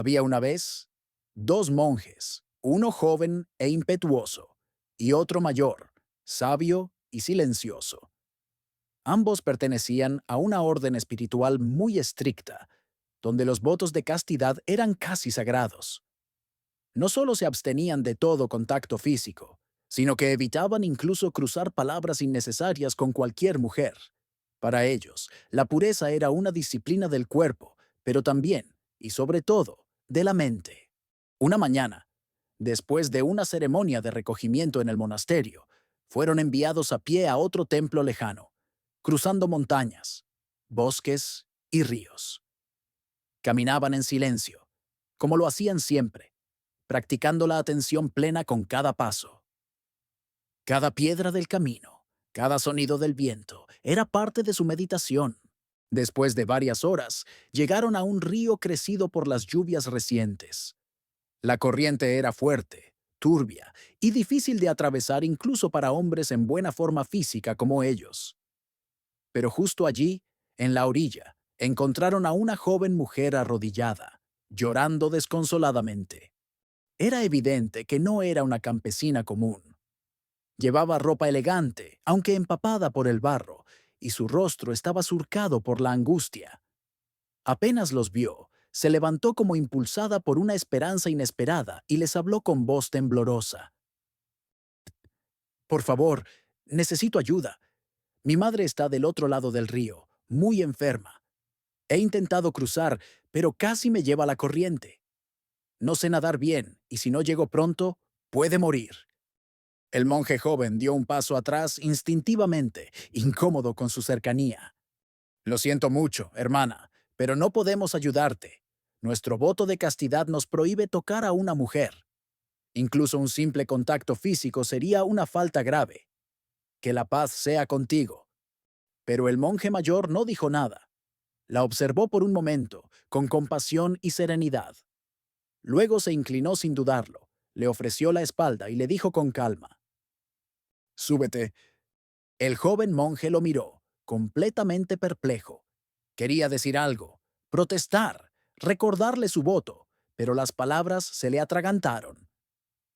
Había una vez dos monjes, uno joven e impetuoso, y otro mayor, sabio y silencioso. Ambos pertenecían a una orden espiritual muy estricta, donde los votos de castidad eran casi sagrados. No solo se abstenían de todo contacto físico, sino que evitaban incluso cruzar palabras innecesarias con cualquier mujer. Para ellos, la pureza era una disciplina del cuerpo, pero también, y sobre todo, de la mente. Una mañana, después de una ceremonia de recogimiento en el monasterio, fueron enviados a pie a otro templo lejano, cruzando montañas, bosques y ríos. Caminaban en silencio, como lo hacían siempre, practicando la atención plena con cada paso. Cada piedra del camino, cada sonido del viento, era parte de su meditación. Después de varias horas, llegaron a un río crecido por las lluvias recientes. La corriente era fuerte, turbia y difícil de atravesar incluso para hombres en buena forma física como ellos. Pero justo allí, en la orilla, encontraron a una joven mujer arrodillada, llorando desconsoladamente. Era evidente que no era una campesina común. Llevaba ropa elegante, aunque empapada por el barro, y su rostro estaba surcado por la angustia. Apenas los vio, se levantó como impulsada por una esperanza inesperada y les habló con voz temblorosa. Por favor, necesito ayuda. Mi madre está del otro lado del río, muy enferma. He intentado cruzar, pero casi me lleva la corriente. No sé nadar bien, y si no llego pronto, puede morir. El monje joven dio un paso atrás instintivamente, incómodo con su cercanía. Lo siento mucho, hermana, pero no podemos ayudarte. Nuestro voto de castidad nos prohíbe tocar a una mujer. Incluso un simple contacto físico sería una falta grave. Que la paz sea contigo. Pero el monje mayor no dijo nada. La observó por un momento, con compasión y serenidad. Luego se inclinó sin dudarlo, le ofreció la espalda y le dijo con calma: «Súbete». El joven monje lo miró, completamente perplejo. Quería decir algo, protestar, recordarle su voto, pero las palabras se le atragantaron.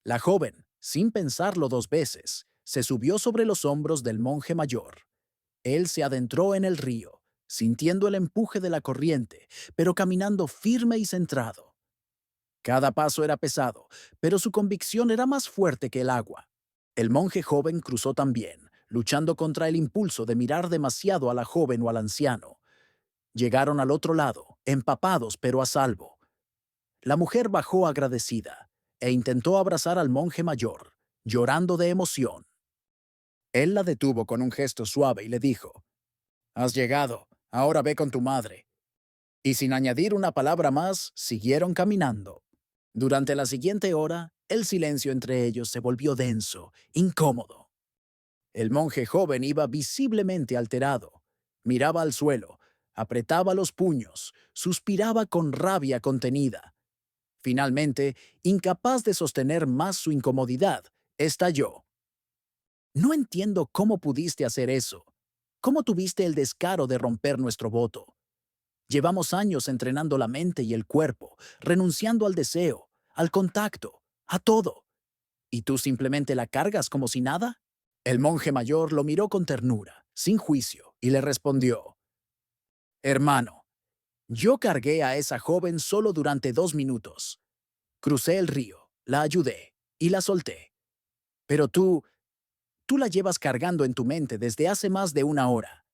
La joven, sin pensarlo dos veces, se subió sobre los hombros del monje mayor. Él se adentró en el río, sintiendo el empuje de la corriente, pero caminando firme y centrado. Cada paso era pesado, pero su convicción era más fuerte que el agua. El monje joven cruzó también, luchando contra el impulso de mirar demasiado a la joven o al anciano. Llegaron al otro lado, empapados pero a salvo. La mujer bajó agradecida e intentó abrazar al monje mayor, llorando de emoción. Él la detuvo con un gesto suave y le dijo: «Has llegado, ahora ve con tu madre». Y sin añadir una palabra más, siguieron caminando. Durante la siguiente hora, el silencio entre ellos se volvió denso, incómodo. El monje joven iba visiblemente alterado. Miraba al suelo, apretaba los puños, suspiraba con rabia contenida. Finalmente, incapaz de sostener más su incomodidad, estalló. «No entiendo cómo pudiste hacer eso. ¿Cómo tuviste el descaro de romper nuestro voto? Llevamos años entrenando la mente y el cuerpo, renunciando al deseo, al contacto, a todo. ¿Y tú simplemente la cargas como si nada?». El monje mayor lo miró con ternura, sin juicio, y le respondió: «Hermano, yo cargué a esa joven solo durante 2 minutos. Crucé el río, la ayudé y la solté. Pero tú la llevas cargando en tu mente desde hace más de una hora.